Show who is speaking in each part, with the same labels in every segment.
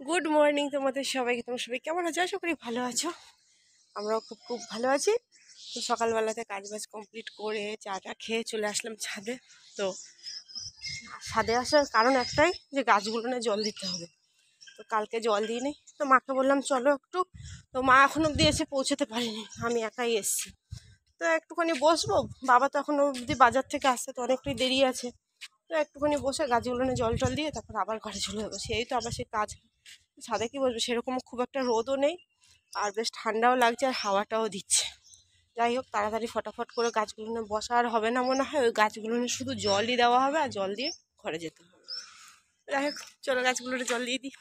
Speaker 1: Good morning তোমাদের সবাইকে। তোমরা সবাই কেমন আছো? আশা করি ভালো আছো। আমরাও খুব খুব ভালো আছি। তো সকালবেলাতে কাজবাজ কমপ্লিট করে চাটা খেয়ে চলে আসলাম ছাদে। তো ছাদে আসার কারণ একটাই, যে গাছগুলো না জল দিতে হবে। তো কালকে জল দিইনি, তো মাকে বললাম চলো একটু। তো মা এখন অবধি এসে পৌঁছাতে পারিনি, আমি একাই এসেছি। তো একটুখানি বসবো, বাবা তো এখনো অবধি বাজার থেকে আসতে তো অনেকটাই দেরি আছে। তো একটুখানি বসে গাছগুলো জল টল দিয়ে তারপর আবার ঘরে চলে যাবো। সেই তো আবার সে কাজ। ছাদে কি বসবে, সেরকম খুব একটা রোদও নেই, আর বেশ ঠান্ডাও লাগছে, আর হাওয়াটাও দিচ্ছে। যাই হোক, তাড়াতাড়ি ফটাফট করে গাছগুলো বসা আর হবে না মনে হয়। ওই গাছগুলো শুধু জলই দেওয়া হবে, আর জল দিয়ে ঘরে যেতে হবে। যাই হোক, চলো গাছগুলোতে জল দিয়ে দিই।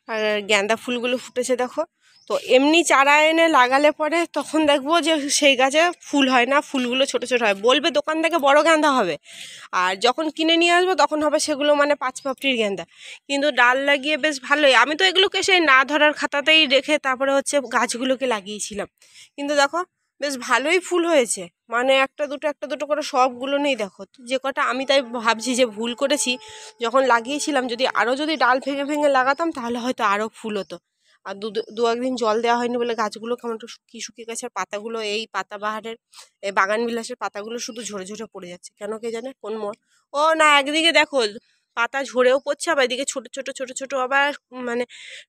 Speaker 1: আর গাঁদা ফুলগুলো ফুটেছে দেখো। তো এমনি চারা এনে লাগালে পরে তখন দেখবো যে সেই গাছে ফুল হয় না, ফুলগুলো ছোট ছোট হয়। বলবে দোকান থেকে বড় গাঁদা হবে, আর যখন কিনে নিয়ে আসবো তখন হবে সেগুলো পাঁচ পাপড়ির গাঁদা। কিন্তু ডাল লাগিয়ে বেশ ভালোই। আমি তো এগুলোকে সেই না ধরার খাতাতেই রেখে তারপরে গাছগুলোকে লাগিয়েছিলাম। কিন্তু দেখো, বেশ ভালোই ফুল হয়েছে। একটা দুটো করে সবগুলো নেই দেখো। যে কটা, আমি তাই ভাবছি যে ভুল করেছি, যখন লাগিয়েছিলাম যদি আরও লাগাল ভেঙে ভেঙে লাগাতাম তাহলে হয়তো আরও ফুল হতো। আর দু একদিন জল দেওয়া হয়নি বলে গাছগুলো কেমন একটু শুকিয়ে শুকিয়ে গেছে। আর পাতাগুলো, এই পাতাবাহারের এই বাগান বিলাসের পাতাগুলো শুধু ঝরে ঝরে পড়ে যাচ্ছে, কেন কে জানে কোন ও না, একদিকে দেখো পাতা ঝরেও পড়ছে, আবার এদিকে ছোট ছোট ছোট ছোট আবার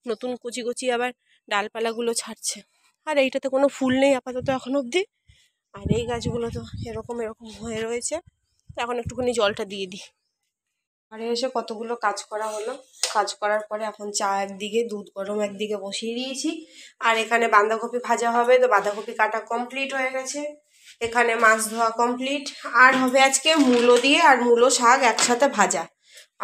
Speaker 1: নতুন কচি কচি আবার ডালপালাগুলো ছাড়ছে। আর এইটাতে কোনো ফুল নেই আপাতত এখন অবধি। আর এই গাছগুলো তো এরকম এরকম হয়ে রয়েছে। তো এখন একটুখানি জলটা দিয়ে দিই। ঘরে এসে কতগুলো কাজ করা হলো। কাজ করার পরে এখন চা একদিকে, দুধ গরম একদিকে বসিয়ে দিয়েছি। আর এখানে বাঁধাকপি ভাজা হবে, তো বাঁধাকপি কাটা কমপ্লিট হয়ে গেছে। এখানে মাছ ধোয়া কমপ্লিট। আর হবে আজকে মূলো দিয়ে আর মূলো শাক একসাথে ভাজা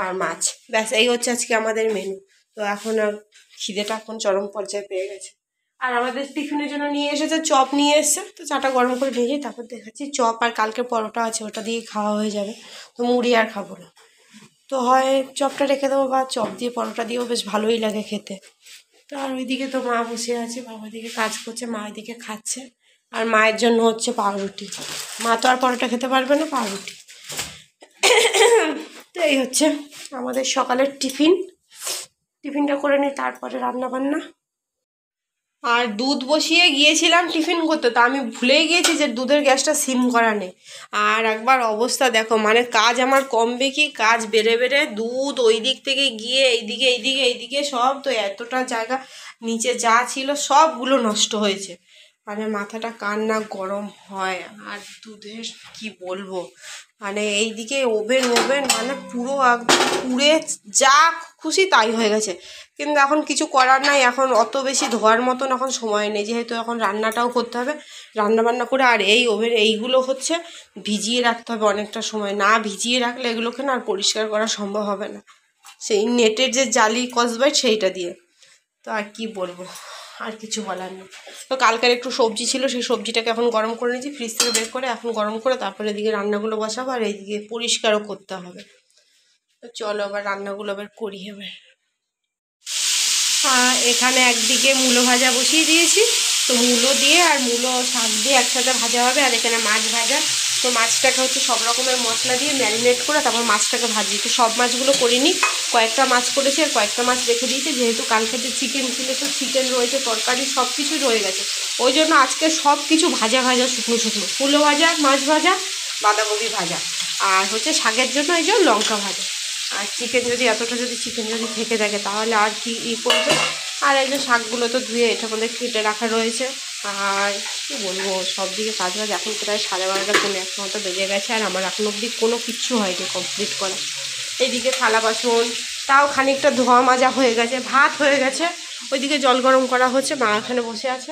Speaker 1: আর মাছ। ব্যাস, এই হচ্ছে আজকে আমাদের মেনু। তো এখন আর খিদেটা এখন চরম পর্যায়ে পেয়ে গেছে। আর আমাদের টিফিনের জন্য নিয়ে এসেছে, চপ নিয়ে এসছে। তো চাটা গরম করে ভেজে তারপর দেখাচ্ছি। চপ আর কালকে পরোটা আছে, ওটা দিয়ে খাওয়া হয়ে যাবে। তো মুড়ি আর খাবো না। তো হয় চপটা রেখে দেবো, বা চপ দিয়ে পরোটা দিয়েও বেশ ভালোই লাগে খেতে। তো আর ওইদিকে তো মা বসে আছে, বাবা দিকে কাজ করছে, মা এদিকে খাচ্ছে। আর মায়ের জন্য হচ্ছে পাউরুটি। মা তো আর পরোটা খেতে পারবে না, পাউরুটি। তো এই হচ্ছে আমাদের সকালের টিফিনটা করে নিই, তারপরে রান্না বান্না। আর দুধ বসিয়ে গিয়েছিলাম টিফিন করতে, তো আমি ভুলেই গিয়েছি যে দুধের গ্যাসটা সিম করা নেই। আর একবার অবস্থা দেখো, কাজ আমার কমবে কি, কাজ বেড়ে বেড়ে দুধ ওই দিক থেকে গিয়ে এইদিকে সব, তো এতটা জায়গা নিচে যা ছিল সবগুলো নষ্ট হয়েছে। মাথাটা কার না গরম হয়। আর দুধের কি বলবো, এইদিকে ওভেন পুরো একদম পুড়ে যা খুশি তাই হয়ে গেছে। কিন্তু এখন কিছু করার নাই, এখন অত বেশি ধোয়ার মতন এখন সময় নেই, যেহেতু এখন রান্নাটাও করতে হবে। রান্না বান্না করে আর এই ওভেন এইগুলো ভিজিয়ে রাখতে হবে অনেকটা সময়। না ভিজিয়ে রাখলে এগুলোকে না আর পরিষ্কার করা সম্ভব হবে না, সেই নেটের যে জালি কসবাইট সেইটা দিয়ে। তো আর কি বলবো, আর কিছু বলার নেই। তো কালকের একটু সবজি ছিল, সেই সবজিটাকে এখন গরম করে নিয়েছি ফ্রিজ থেকে বের করে, এখন গরম করে তারপরে এদিকে রান্নাগুলো বসাবো, আর এইদিকে পরিষ্কারও করতে হবে। তো চলো আবার রান্নাগুলো আবার করি এবার। এখানে একদিকে মূলো ভাজা বসিয়ে দিয়েছি। তো মূলো দিয়ে আর মূলো শাক দিয়ে একসাথে ভাজা হবে। আর এখানে মাছ ভাজা। তো মাছটাকে সব রকমের মশলা দিয়ে ম্যারিনেট করে তারপর মাছটাকে ভাজি। তো সব মাছগুলো করিনি, কয়েকটা মাছ করেছি আর কয়েকটা মাছ রেখে দিয়েছি, যেহেতু কালকে যে চিকেন ছিল, তো চিকেন রয়েছে, তরকারি সব কিছুই রয়ে গেছে। ওই জন্য আজকে সব কিছু ভাজা ভাজা, শুকনো শুকনো, মূলো ভাজা, মাছ ভাজা, বাঁধাকপি ভাজা, আর শাকের জন্য এই যে লঙ্কা ভাজা। আর চিকেন যদি থেকে থাকে তাহলে আর কি করবে। আর এই যে শাকগুলো তো ধুয়ে এটা মধ্যে কেটে রাখা রয়েছে। আর কি বলবো, সব দিকে কাজ এখন প্রায় 12:30 কোনো একটা মতো বেজে গেছে, আর আমার এখন অবধি কোনো কিচ্ছু হয়নি কমপ্লিট করা। এইদিকে থালা বাসন তাও খানিকটা ধোয়া মাজা হয়ে গেছে, ভাত হয়ে গেছে, ওইদিকে জল গরম করা হচ্ছে, মা এখানে বসে আছে।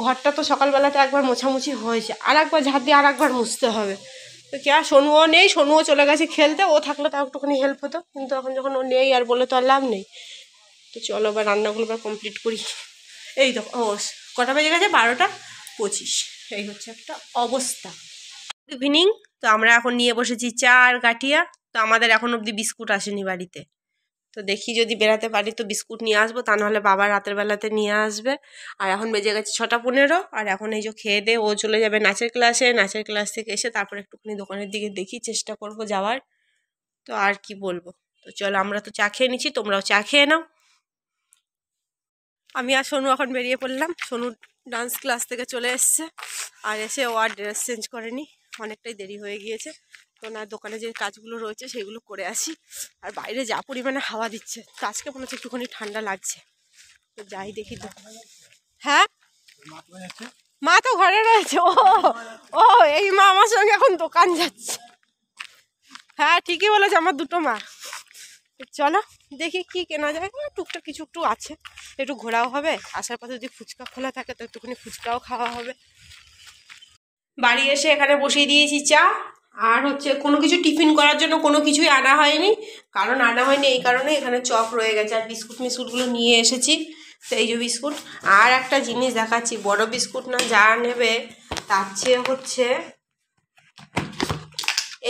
Speaker 1: ঘরটা তো সকালবেলাতে একবার মোছামুছি হয়েছে, আর একবার ঝাঁট দিয়ে আর একবার মুছতে হবে। তো কে আর সোনুও নেই, সোনুও চলে গেছে খেলতে, ও থাকলে তাও একটুখানি হেল্প হতো, কিন্তু এখন যখন ও নেই আর বলে তো আর লাভ নেই। তো চলো এবার রান্নাগুলো এবার কমপ্লিট করি। এই তো কটা বেজে গেছে, 12:25। এই হচ্ছে একটা অবস্থা। ইভিনিং। তো আমরা এখন নিয়ে বসেছি চা আর গাঠিয়া। তো আমাদের এখন অবধি বিস্কুট আসেনি বাড়িতে। তো দেখি যদি বেরাতে পারি তো বিস্কুট নিয়ে আসবো, তা নাহলে বাবা রাতের বেলাতে নিয়ে আসবে। আর এখন বেজে গেছে 6:15। আর এখন এই যে খেয়ে দিয়ে ও চলে যাবে নাচের ক্লাসে। নাচের ক্লাস থেকে এসে তারপর একটুখানি দোকানের দিকে দেখি, চেষ্টা করব যাওয়ার। তো আর কি বলবো, তো চলো আমরা তো চা খেয়ে নিচ্ছি, তোমরাও চা খেয়ে নাও। আমি আর সোনু এখন বেরিয়ে পড়লাম। সোনু ডান্স ক্লাস থেকে চলে এসছে, আর এসে ও আর ড্রেস চেঞ্জ করেনি, অনেকটাই দেরি হয়ে গিয়েছে। তো না দোকানে যে কাজগুলো রয়েছে সেগুলো করে আসি। আর বাইরে যা পরিমাণে হাওয়া দিচ্ছে, তো আজকে মনে হচ্ছে একটুখানি ঠান্ডা লাগছে। তো যাই দেখি তো। হ্যাঁ মা তো ঘরে রয়েছে। ও ও এই মা আমার সঙ্গে এখন দোকান যাচ্ছে। হ্যাঁ ঠিকই বলেছে, আমার দুটো মা। চলো দেখি কি কেনা যায়, টুকটাক কিছু একটু আছে, একটু ঘোরাও হবে। আসার পথে যদি ফুচকা খোলা থাকে তো একটুখানি ফুচকাও খাওয়া হবে। বাড়ি এসে এখানে বসিয়ে দিয়েছি চা, আর হচ্ছে কোনো কিছু টিফিন করার জন্য কোনো কিছুই আনা হয়নি। কারণ আনা হয়নি এই কারণে এখানে চপ রয়ে গেছে, আর বিস্কুট মিস্কুটগুলো নিয়ে এসেছি। তো এই যে বিস্কুট, আর একটা জিনিস দেখাচ্ছি, বড় বিস্কুট না যা নেবে তার চেয়ে হচ্ছে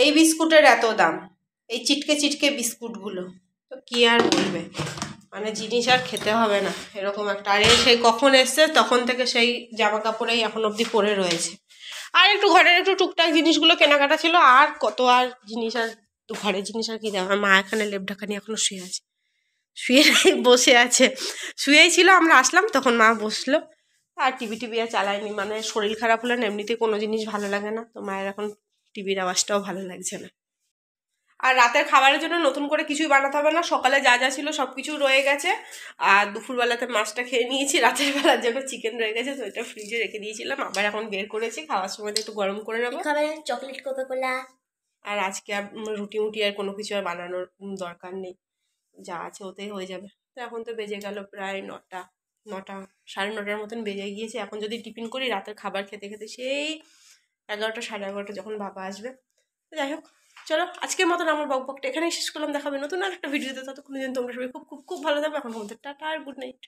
Speaker 1: এই বিস্কুটের এত দাম, এই চিটকে চিটকে বিস্কুটগুলো। তো কি আর বলবে, মানে জিনিস আর খেতে হবে না এরকম একটা। আর সেই কখন এসছে তখন থেকে সেই জামা কাপড়েই এখন অবধি পরে রয়েছে। আর একটু ঘরের একটু টুকটাক জিনিসগুলো কেনাকাটা ছিল, আর কত আর জিনিস, আর ঘরের জিনিস আর কি দেওয়া। আমার মা এখানে লেপ ঢাকা নিয়ে এখনো শুয়ে আছে, শুয়ে বসে আছে। শুয়েই ছিল, আমরা আসলাম তখন মা বসলো। আর টিভি টিভি আর চালায়নি, মানে শরীর খারাপ হলে না এমনিতে কোনো জিনিস ভালো লাগে না। তো মায়ের এখন টিভির আওয়াজটাও ভালো লাগছে না। আর রাতের খাবারের জন্য নতুন করে কিছুই বানাতে হবে না, সকালে যা যা ছিল সব কিছু রয়ে গেছে। আর দুপুরবেলাতে মাছটা খেয়ে নিয়েছি, রাতের বেলার জন্য চিকেন রয়ে গেছে, তো এটা ফ্রিজে রেখে দিয়েছিলাম, আবার এখন বের করেছি, খাওয়ার সময় একটু গরম করে নেবো।
Speaker 2: Chocolate Coca-Cola.
Speaker 1: আর আজকে আর রুটি মুটি আর কোনো কিছু আর বানানোর দরকার নেই, যা আছে ওতেই হয়ে যাবে। তো এখন তো বেজে গেল প্রায় 9টা, 9টা 9:30 মতন বেজে গিয়েছে। এখন যদি টিফিন করি রাতের খাবার খেতে খেতে সেই 11টা 11:30 যখন বাবা আসবে। তো যাই হোক, চলো আজকের মতন আমার বকবকটা এখানেই শেষ করলাম। দেখাবে নতুন আর একটা ভিডিওতে, ততক্ষণ তোমরা সবাই খুব খুব খুব ভালো থাকবে। এখন তোমাদের টাটা আর গুড নাইট।